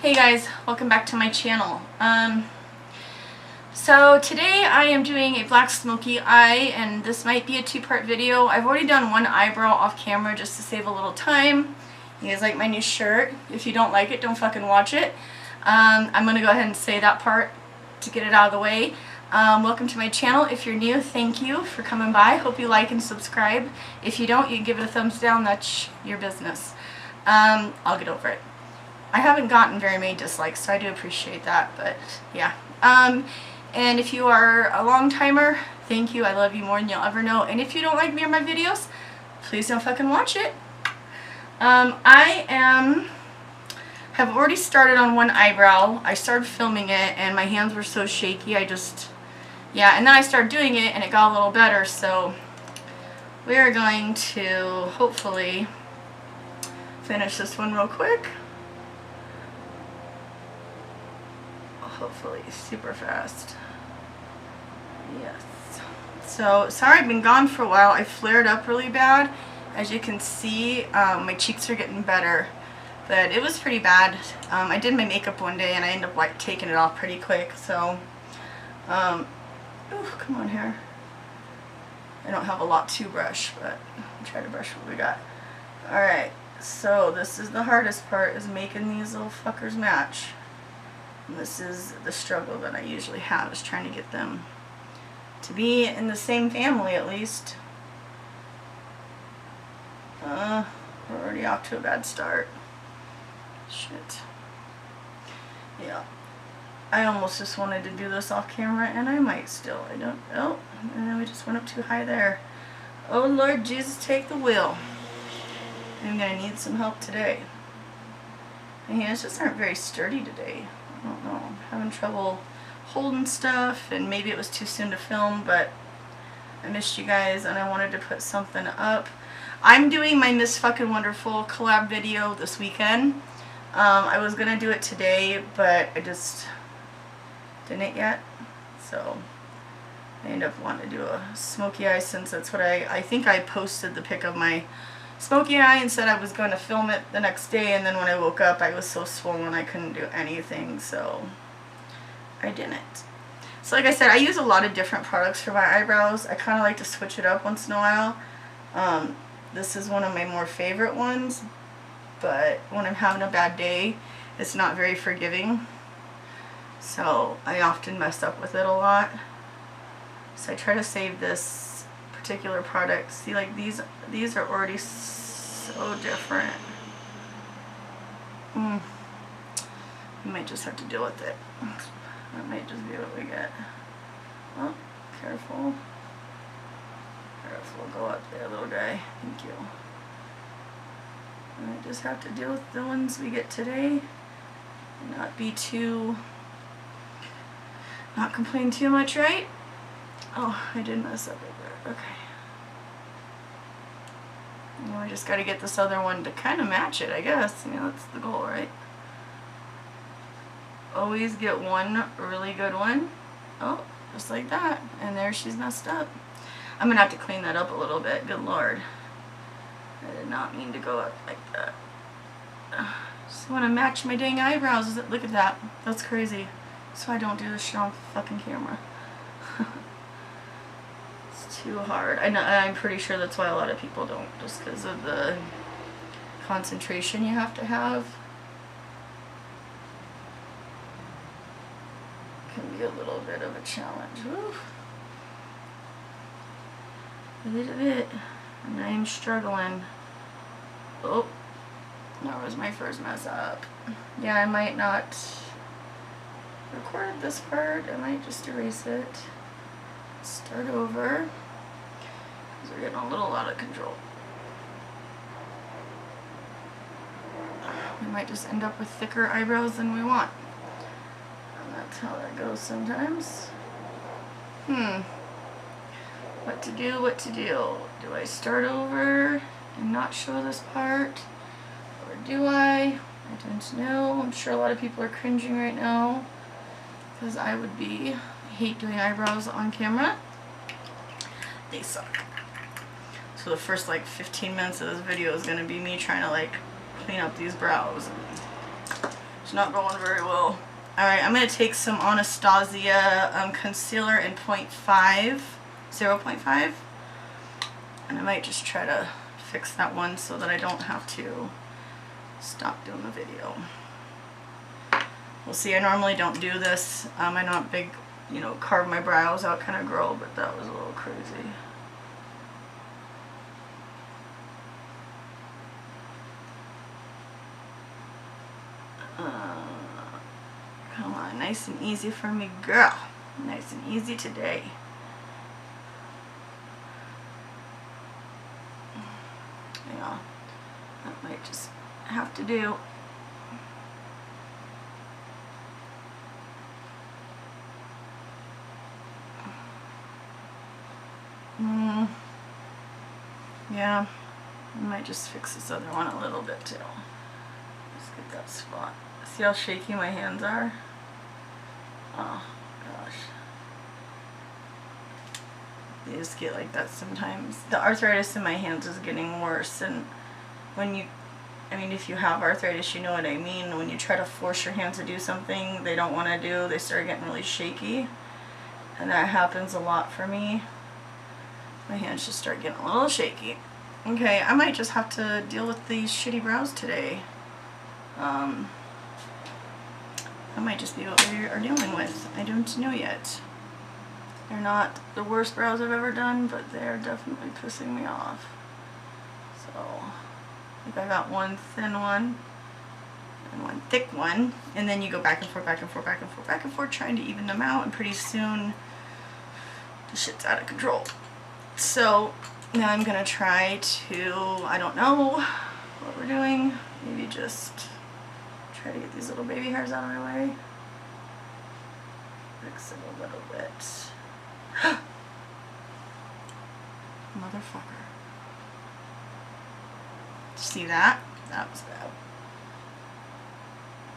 Hey guys, welcome back to my channel. So today I am doing a black smoky eye, and this might be a two-part video. I've already done one eyebrow off camera just to save a little time. You guys like my new shirt? If you don't like it, don't fucking watch it. I'm going to go ahead and say that part to get it out of the way. Welcome to my channel. If you're new, thank you for coming by. Hope you like and subscribe. If you don't, you can give it a thumbs down. That's your business. I'll get over it. I haven't gotten very many dislikes, so I do appreciate that, but yeah. And if you are a long timer, thank you. I love you more than you'll ever know. And if you don't like me or my videos, please don't fucking watch it. Have already started on one eyebrow. I started filming it and my hands were so shaky, and then I started doing it and it got a little better, so we are going to hopefully finish this one real quick. Hopefully super fast. Yes. So sorry I've been gone for a while. I flared up really bad. As you can see, my cheeks are getting better, but it was pretty bad. I did my makeup one day and I ended up taking it off pretty quick. So ooh, come on here. I don't have a lot to brush, but I'll try to brush what we got. Alright, so this is the hardest part, is making these little fuckers match. And this is the struggle that I usually have, is trying to get them to be in the same family at least. We're already off to a bad start. Shit. Yeah. I almost just wanted to do this off camera, and I might still. I don't know. And then we just went up too high there. Oh Lord Jesus, take the wheel. I'm going to need some help today. My hands just aren't very sturdy today. I don't know, I'm having trouble holding stuff, and maybe it was too soon to film, but I missed you guys and I wanted to put something up. I'm doing my Ms.FvkingWonderful collab video this weekend. I was going to do it today, but I just didn't yet, so I ended up wanting to do a smoky eye, since that's what I think I posted the pic of my smoky eye and said I was going to film it the next day, and then when I woke up I was so swollen I couldn't do anything, so I didn't. So like I said, I use a lot of different products for my eyebrows. I kind of like to switch it up once in a while. This is one of my more favorite ones, but when I'm having a bad day, it's not very forgiving, so I often mess up with it a lot. So I try to save this particular product. See, like these are already so different. We might just have to deal with it. That might just be what we get. Oh, careful. Careful, go up there, little guy. Thank you. I might just have to deal with the ones we get today. Not complain too much, right? Oh, I did mess up a bit. Okay. Well, I just got to get this other one to kind of match it, I guess. I mean, that's the goal, right? Always get one really good one. Oh, just like that. And there she's messed up. I'm going to have to clean that up a little bit. Good Lord. I did not mean to go up like that. Just want to match my dang eyebrows. Look at that. That's crazy. So I don't do this shit on fucking camera. Too hard. I'm pretty sure that's why a lot of people don't, just because of the concentration you have to have. Can be a little bit of a challenge. Oof. A little bit. And I'm struggling. Oh, that was my first mess up. Yeah, I might not record this part. I might just erase it. Start over. We're getting a little out of control. We might just end up with thicker eyebrows than we want. And that's how that goes sometimes. What to do, what to do? Do I start over and not show this part? Or do I? I don't know. I'm sure a lot of people are cringing right now, because I hate doing eyebrows on camera. They suck. So the first like 15 minutes of this video is going to be me trying to like clean up these brows. It's not going very well. Alright, I'm going to take some Anastasia concealer in 0.5. And I might just try to fix that one so that I don't have to stop doing the video. We'll see. I normally don't do this. I'm not big, you know, carve my brows out kind of girl, but that was a little crazy. Come on, nice and easy for me, girl. Nice and easy today. Yeah, that might just have to do. Yeah, I might just fix this other one a little bit too. Let's get that spot. See how shaky my hands are? Oh gosh. They just get like that sometimes. The arthritis in my hands is getting worse, and when you, I mean, if you have arthritis, you know what I mean. When you try to force your hands to do something they don't want to do, they start getting really shaky. And that happens a lot for me. My hands just start getting a little shaky. Okay, I might just have to deal with these shitty brows today. That might just be what we are dealing with. I don't know yet. They're not the worst brows I've ever done, but they're definitely pissing me off. So, I think I got one thin one and one thick one, and then you go back and forth, back and forth, back and forth, back and forth, trying to even them out, and pretty soon the shit's out of control. So now I'm gonna try to, I don't know what we're doing, maybe just try to get these little baby hairs out of my way. Fix it a little bit. Motherfucker. See that? That was bad.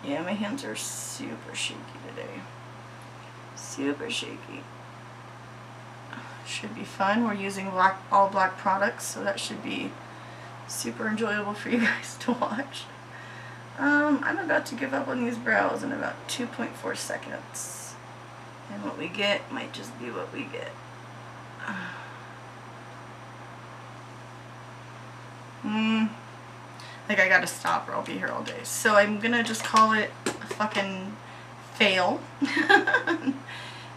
Yeah, my hands are super shaky today. Super shaky. Should be fun. We're using all black products, so that should be super enjoyable for you guys to watch. I'm about to give up on these brows in about 2.4 seconds. And what we get might just be what we get. Like, I gotta stop or I'll be here all day. So I'm gonna just call it a fucking fail.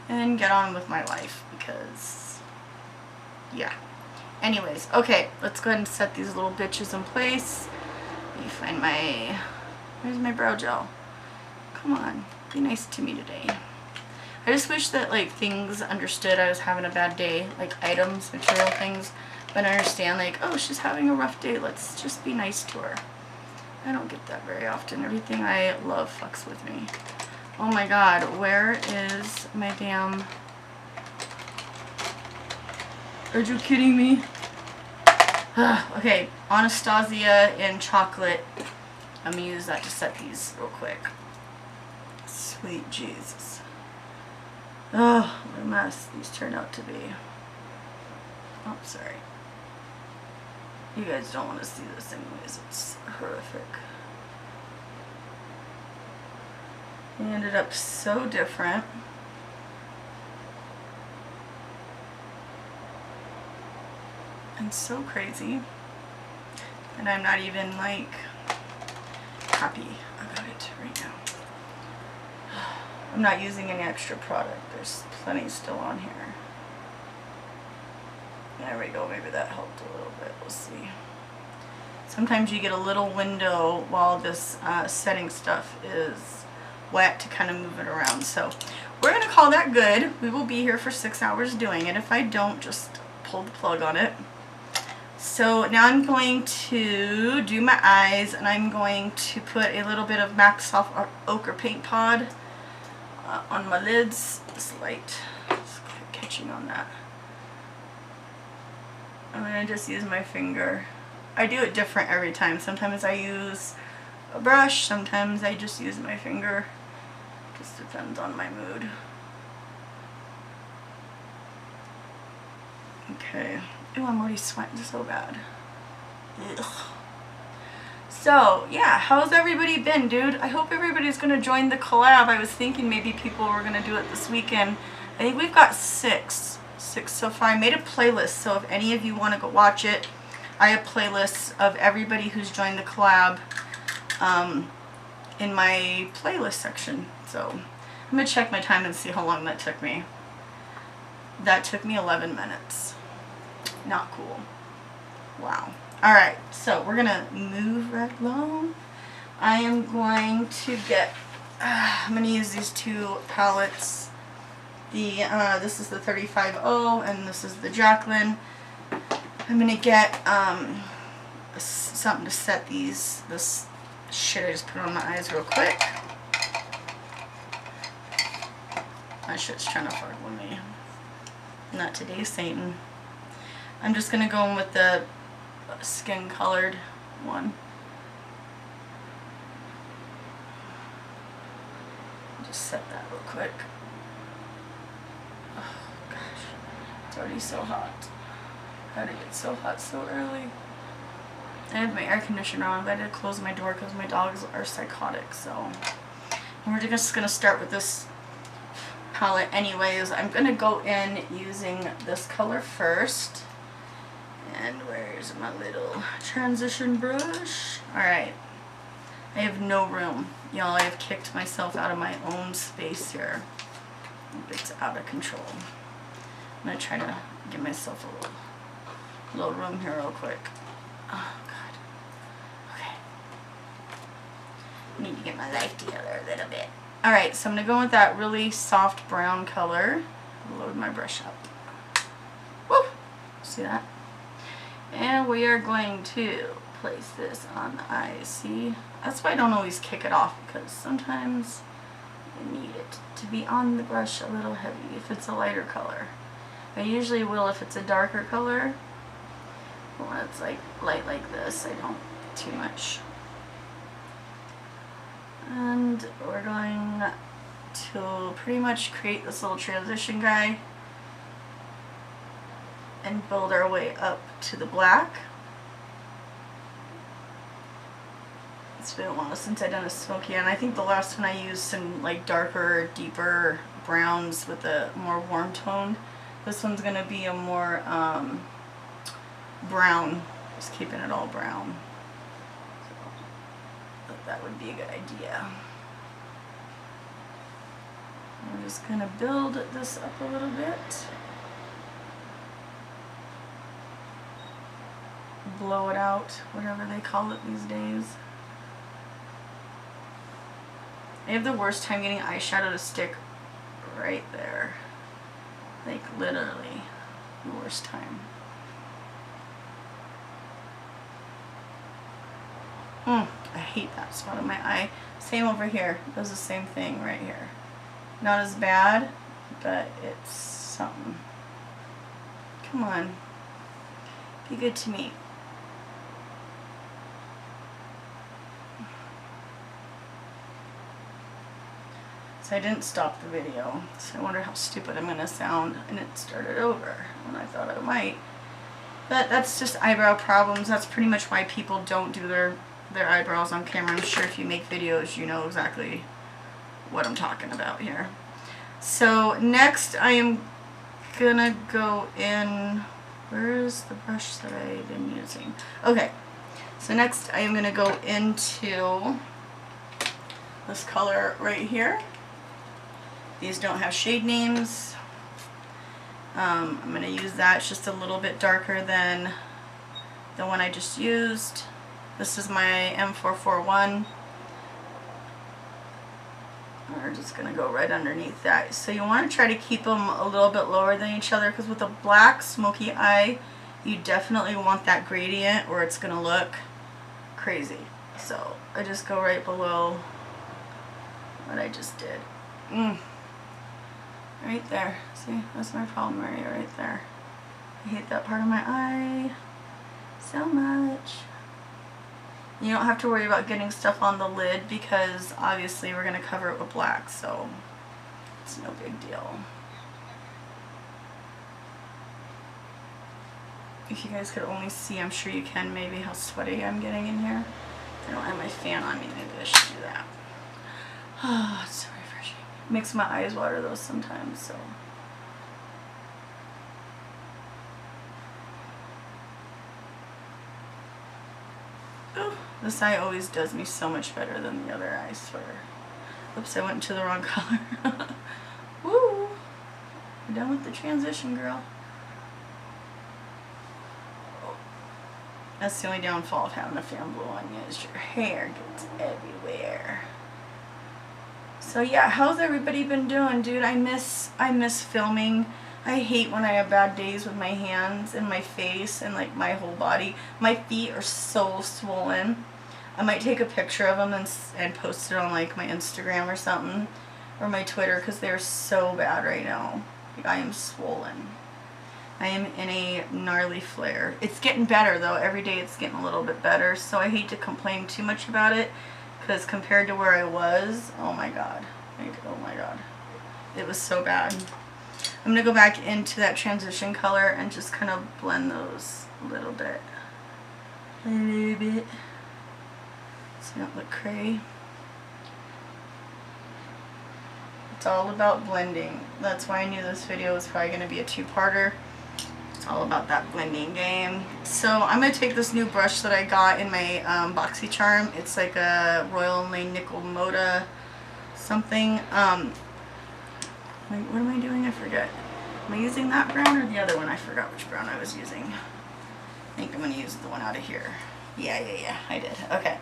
And get on with my life, because yeah. Anyways, okay, let's go ahead and set these little bitches in place. Let me find my, where's my brow gel? Come on, be nice to me today. I just wish that, like, things understood I was having a bad day, like items, material things, but understand, like, oh, she's having a rough day, let's just be nice to her. I don't get that very often. Everything I love fucks with me. Oh my god, where is my damn... Are you kidding me? Okay, Anastasia in chocolate. I'm gonna use that to set these real quick. Sweet Jesus. Oh, what a mess these turned out to be. Oh, sorry. You guys don't want to see this anyways. It's horrific. They ended up so different. And so crazy. And I'm not even, like, happy about it right now. I'm not using any extra product. There's plenty still on here. There we go. Maybe that helped a little bit. We'll see. Sometimes you get a little window while this setting stuff is wet to kind of move it around. So we're going to call that good. We will be here for 6 hours doing it. If I don't, just pull the plug on it. So now I'm going to do my eyes, and I'm going to put a little bit of MAC Soft Ochre Paint Pod on my lids. This light is catching on that. I'm going to just use my finger. I do it different every time. Sometimes I use a brush, sometimes I just use my finger. Just depends on my mood. Okay. Ew, I'm already sweating so bad. Ugh. So, yeah, how's everybody been, dude? I hope everybody's going to join the collab. I was thinking maybe people were going to do it this weekend. I think we've got six so far. I made a playlist, so if any of you want to go watch it, I have playlists of everybody who's joined the collab in my playlist section. So, I'm going to check my time and see how long that took me. That took me 11 minutes. Not cool. Wow. Alright, so we're going to move right along. I am going to get, I'm going to use these two palettes. This is the 35O and this is the Jaclyn. I'm going to get something to set this shit I just put on my eyes real quick. My shit's trying to fuck with me. Not today, Satan. I'm just going to go in with the skin colored one. Just set that real quick. Oh gosh, it's already so hot. How did it get so hot so early? I have my air conditioner on, but I had to close my door because my dogs are psychotic. So, and we're just gonna start with this palette anyways. I'm gonna go in using this color first. And where's my little transition brush? Alright. I have no room. Y'all, I have kicked myself out of my own space here. It's out of control. I'm going to try to give myself a little room here real quick. Oh, God. Okay. I need to get my life together a little bit. Alright, so I'm going to go with that really soft brown color. Load my brush up. Woo! See that? And we are going to place this on the eyes. See? That's why I don't always kick it off, because sometimes you need it to be on the brush a little heavy if it's a lighter color. I usually will if it's a darker color. But when it's like light like this, I don't too much. And we're going to pretty much create this little transition guy and build our way up to the black. It's been a while since I've done a Smokey, and I think the last one I used some like darker, deeper browns with a more warm tone. This one's going to be a more brown, just keeping it all brown. So that would be a good idea. I'm just going to build this up a little bit. Blow it out, whatever they call it these days. I have the worst time getting eyeshadow to stick right there. Like literally the worst time. I hate that spot on my eye. Same over here. Does the same thing right here. Not as bad, but it's something. Come on. Be good to me. So I didn't stop the video, so I wonder how stupid I'm going to sound, and it started over when I thought it might. But that's just eyebrow problems. That's pretty much why people don't do their eyebrows on camera. I'm sure if you make videos, you know exactly what I'm talking about here. So next I am going to go in, where's the brush that I've been using? Okay, so next I am going to go into this color right here. These don't have shade names. I'm going to use that. It's just a little bit darker than the one I just used. This is my M441. We're just going to go right underneath that. So you want to try to keep them a little bit lower than each other, because with a black smoky eye, you definitely want that gradient or it's going to look crazy. So I just go right below what I just did. Right there. See, that's my problem area right there. I hate that part of my eye so much. You don't have to worry about getting stuff on the lid because obviously we're going to cover it with black, so it's no big deal. If you guys could only see, I'm sure you can maybe, how sweaty I'm getting in here. I don't have my fan on me. Maybe I should do that. Oh, it's so refreshing. It makes my eyes water though sometimes, so. Oh, this eye always does me so much better than the other eye, I swear. Oops, I went to the wrong color. Woo! We're done with the transition, girl. That's the only downfall of having a fan blow on you is your hair gets everywhere. So yeah, how's everybody been doing, dude? I miss filming. I hate when I have bad days with my hands and my face and like my whole body. My feet are so swollen. I might take a picture of them and post it on like my Instagram or something, or my Twitter, because they're so bad right now. Like, I am swollen. I am in a gnarly flare. It's getting better though. Every day it's getting a little bit better. So I hate to complain too much about it, because compared to where I was, oh my god. Oh my god. It was so bad. I'm going to go back into that transition color and just kind of blend those a little bit. A little bit. So they don't look cray. It's all about blending. That's why I knew this video was probably going to be a two-parter. It's all about that blending game. So I'm going to take this new brush that I got in my BoxyCharm. It's like a Royal Nickel Moda something. What am I doing? I forget. Am I using that brown or the other one? I forgot which brown I was using. I think I'm going to use the one out of here. Yeah, I did. Okay.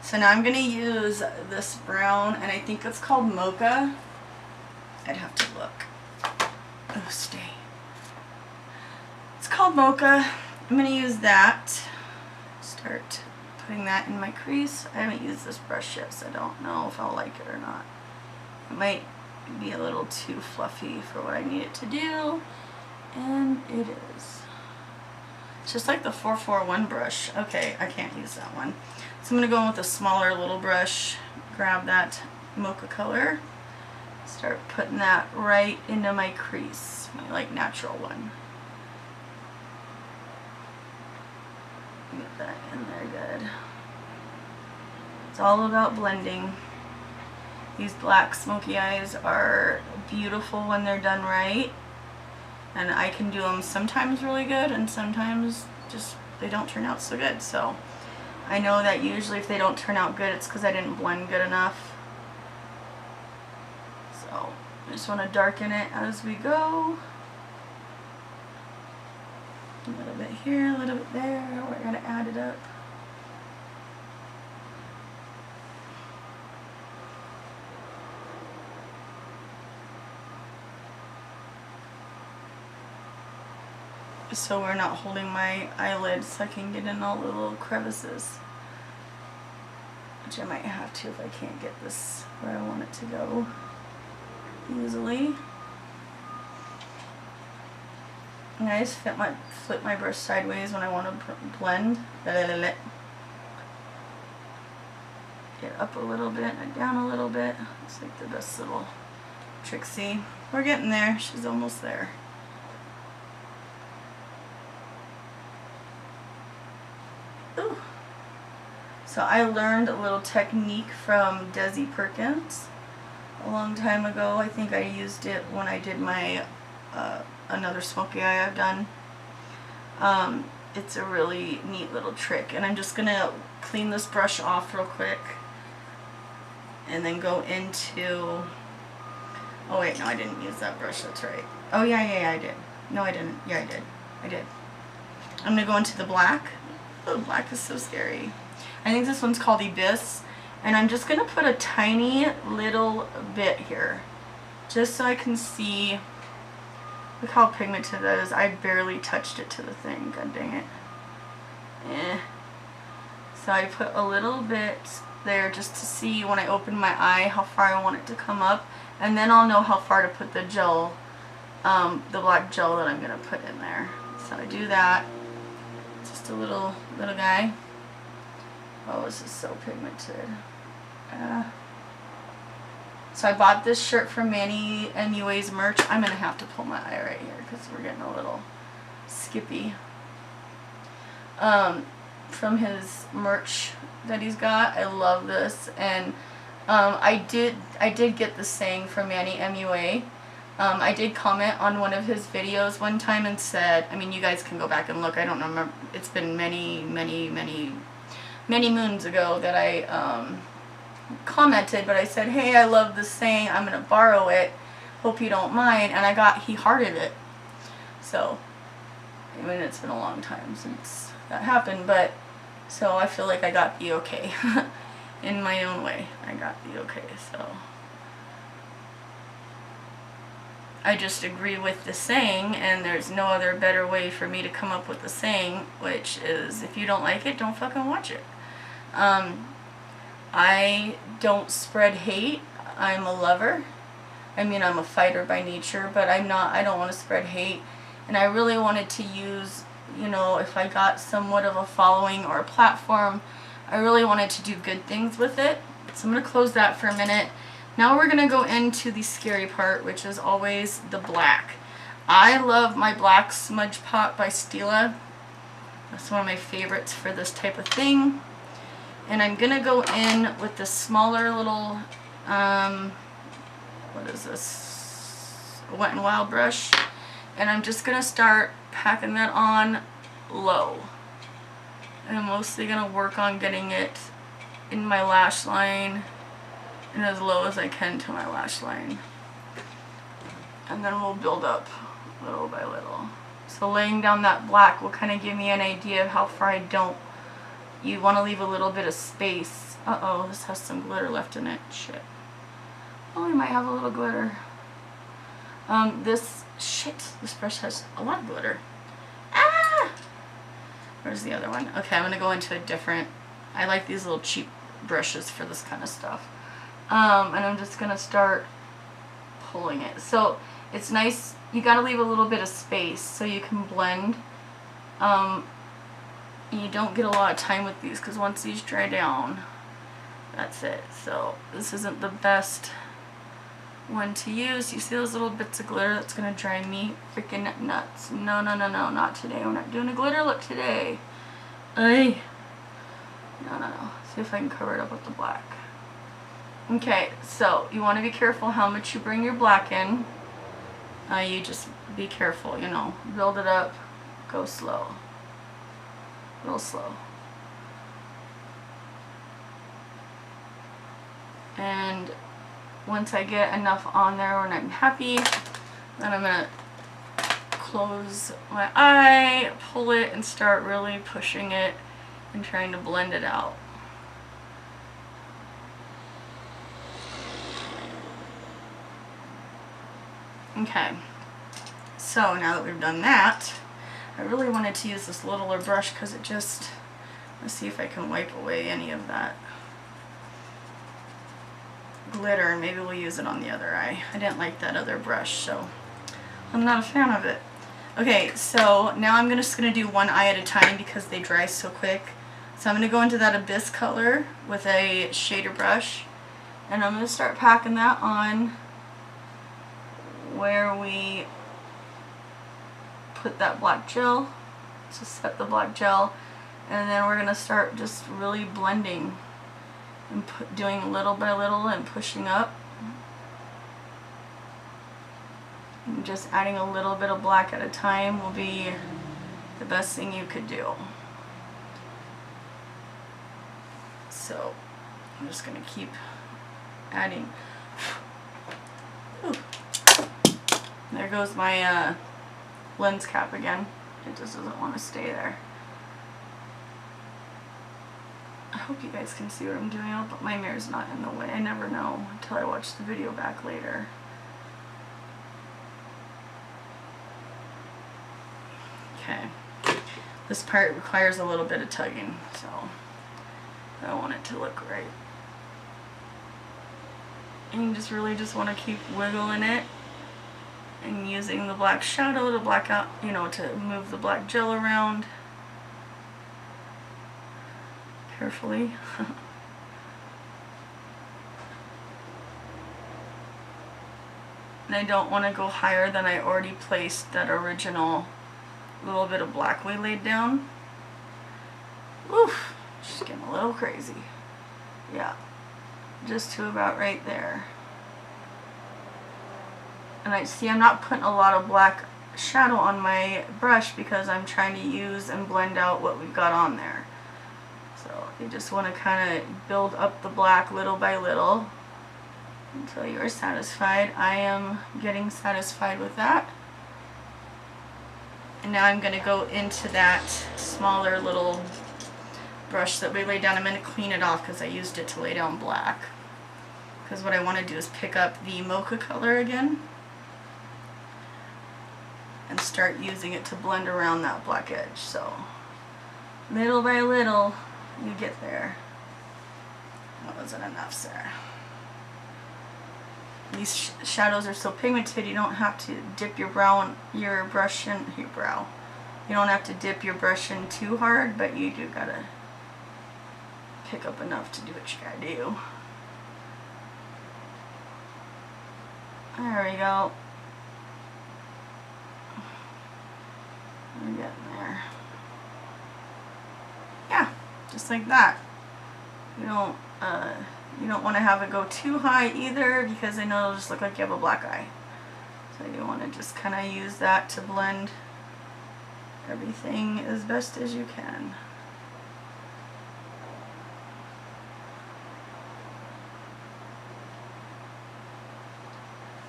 So now I'm going to use this brown, and I think it's called Mocha. I'd have to look. Oh, stay. It's called Mocha. I'm going to use that. Start putting that in my crease. I haven't used this brush yet, so I don't know if I'll like it or not. It might be a little too fluffy for what I need it to do, and it is. It's just like the 441 brush. Okay, I can't use that one. So I'm going to go in with a smaller little brush, grab that mocha color, start putting that right into my crease, my like natural one. Get that in there good. It's all about blending. These black smoky eyes are beautiful when they're done right, and I can do them sometimes really good and sometimes just they don't turn out so good. So I know that usually if they don't turn out good, it's because I didn't blend good enough. So I just want to darken it as we go. A little bit here, a little bit there. We're going to add it up. So we're not holding my eyelids so I can get in all the little crevices. Which I might have to if I can't get this where I want it to go easily. And I just flip my brush sideways when I want to blend. Get up a little bit and down a little bit. It's like the best little Trixie. We're getting there. She's almost there. Ooh. So I learned a little technique from Desi Perkins a long time ago. I think I used it when I did my another smoky eye I've done. It's a really neat little trick, and I'm just gonna clean this brush off real quick and then go into, oh wait, no, I didn't use that brush, that's right. Oh yeah, I did. No, I didn't. Yeah, I did. I'm gonna go into the black. Oh, black is so scary. I think this one's called Abyss, and I'm just gonna put a tiny little bit here just so I can see. Look how pigmented that is. I barely touched it to the thing. God dang it. So I put a little bit there just to see when I open my eye how far I want it to come up, and then I'll know how far to put the gel, the black gel that I'm going to put in there. So I do that. Just a little guy. Oh, this is so pigmented. So I bought this shirt from Manny MUA's merch. I'm going to have to pull my eye right here because we're getting a little skippy. from his merch that he's got. I love this, and I did get the saying from Manny MUA. I did comment on one of his videos one time and said, I mean, you guys can go back and look, I don't remember, it's been many moons ago that I commented, but I said, hey, I love this saying, I'm going to borrow it, hope you don't mind, and he hearted it. So, I mean, it's been a long time since that happened, but, so I feel like I got the okay. In my own way, I got the okay, so. I just agree with the saying, and there's no other better way for me to come up with the saying, which is, if you don't like it, don't fucking watch it. I don't spread hate. I'm a lover. I mean, I'm a fighter by nature, but I don't want to spread hate. And I really wanted to use, you know, if I got somewhat of a following or a platform, I really wanted to do good things with it. So I'm going to close that for a minute. Now we're going to go into the scary part, which is always the black. I love my black smudge pot by Stila. That's one of my favorites for this type of thing. And I'm going to go in with the smaller little, what is this? A Wet n Wild brush. And I'm just going to start packing that on low. And I'm mostly going to work on getting it in my lash line and as low as I can to my lash line. And then we'll build up little by little. So laying down that black will kind of give me an idea of how far I don't. You want to leave a little bit of space. Uh-oh, this has some glitter left in it. Shit. Oh, I might have a little glitter. This brush has a lot of glitter. Ah! Where's the other one? Okay, I'm going to go into a different, I like these little cheap brushes for this kind of stuff. And I'm just going to start pulling it. So it's nice, you got to leave a little bit of space so you can blend. You don't get a lot of time with these because once these dry down, that's it. So this isn't the best one to use. You see those little bits of glitter? That's going to drive me freaking nuts. No, no, no, no, not today. We're not doing a glitter look today. Ay. No, no, no. See if I can cover it up with the black. Okay, so you want to be careful how much you bring your black in. You just be careful, you know. Build it up. Go slow. Real slow. And once I get enough on there when I'm happy, then I'm going to close my eye, pull it, and start really pushing it and trying to blend it out. Okay, so now that we've done that, I really wanted to use this littler brush because it just, let's see if I can wipe away any of that glitter, and maybe we'll use it on the other eye. I didn't like that other brush, so I'm not a fan of it. Okay, so now I'm just going to do one eye at a time because they dry so quick. So I'm going to go into that Abyss color with a shader brush, and I'm going to start packing that on where we put that black gel. So set the black gel, and then we're going to start just really blending and doing little by little and pushing up. And just adding a little bit of black at a time will be the best thing you could do. So I'm just going to keep adding. Ooh. There goes my lens cap again. It just doesn't want to stay there. I hope you guys can see what I'm doing. I'll put my mirror's not in the way. I never know until I watch the video back later. Okay. This part requires a little bit of tugging, so I want it to look right. And you just really just want to keep wiggling it and using the black shadow to black out, you know, to move the black gel around carefully. And I don't want to go higher than I already placed that original little bit of black we laid down. Oof, just getting a little crazy. Yeah, just to about right there. And I see I'm not putting a lot of black shadow on my brush because I'm trying to use and blend out what we've got on there. So you just want to kind of build up the black little by little until you are satisfied. I am getting satisfied with that. And now I'm going to go into that smaller little brush that we laid down. I'm going to clean it off because I used it to lay down black. Because what I want to do is pick up the mocha color again and start using it to blend around that black edge. So little by little you get there. That wasn't enough, Sarah. These shadows are so pigmented you don't have to dip your brush in your brow. You don't have to dip your brush in too hard, but you do gotta pick up enough to do what you gotta do. There we go. We're getting there. Yeah, just like that. You don't want to have it go too high either because I know it'll just look like you have a black eye. So you want to just kind of use that to blend everything as best as you can.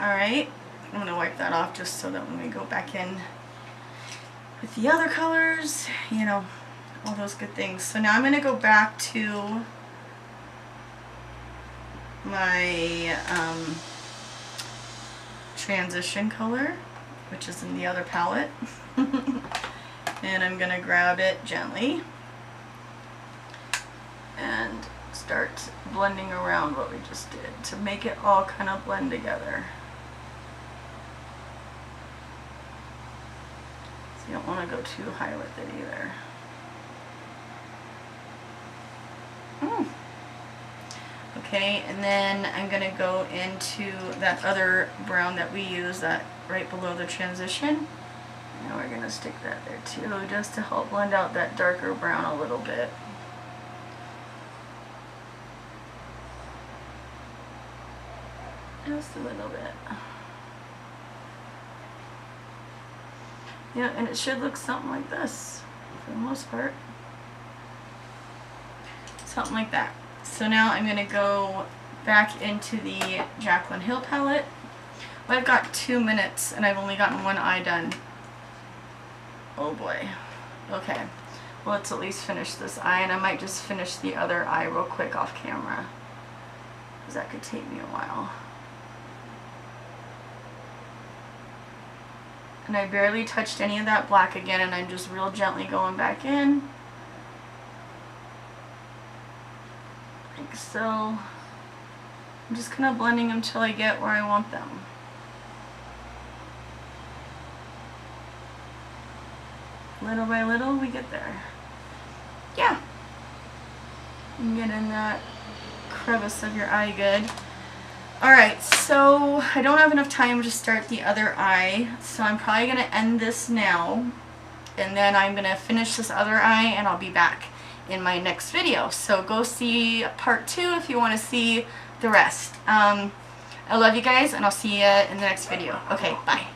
Alright, I'm going to wipe that off just so that when we go back in with the other colors, you know, all those good things. So now I'm going to go back to my transition color, which is in the other palette. And I'm going to grab it gently and start blending around what we just did to make it all kind of blend together. So you don't want to go too high with it either. Okay, and then I'm going to go into that other brown that we use, that right below the transition. And we're going to stick that there too, just to help blend out that darker brown a little bit. Just a little bit. Yeah, and it should look something like this for the most part. Something like that. So now I'm going to go back into the Jaclyn Hill palette. Well, I've got 2 minutes and I've only gotten one eye done. Oh boy. Okay. Well, let's at least finish this eye, and I might just finish the other eye real quick off camera, because that could take me a while. And I barely touched any of that black again, and I'm just real gently going back in. Like so. I'm just kind of blending them till I get where I want them. Little by little, we get there. Yeah. And get in that crevice of your eye good. Alright, so I don't have enough time to start the other eye, so I'm probably going to end this now, and then I'm going to finish this other eye, and I'll be back in my next video. So go see part 2 if you want to see the rest. I love you guys, and I'll see you in the next video. Okay, bye.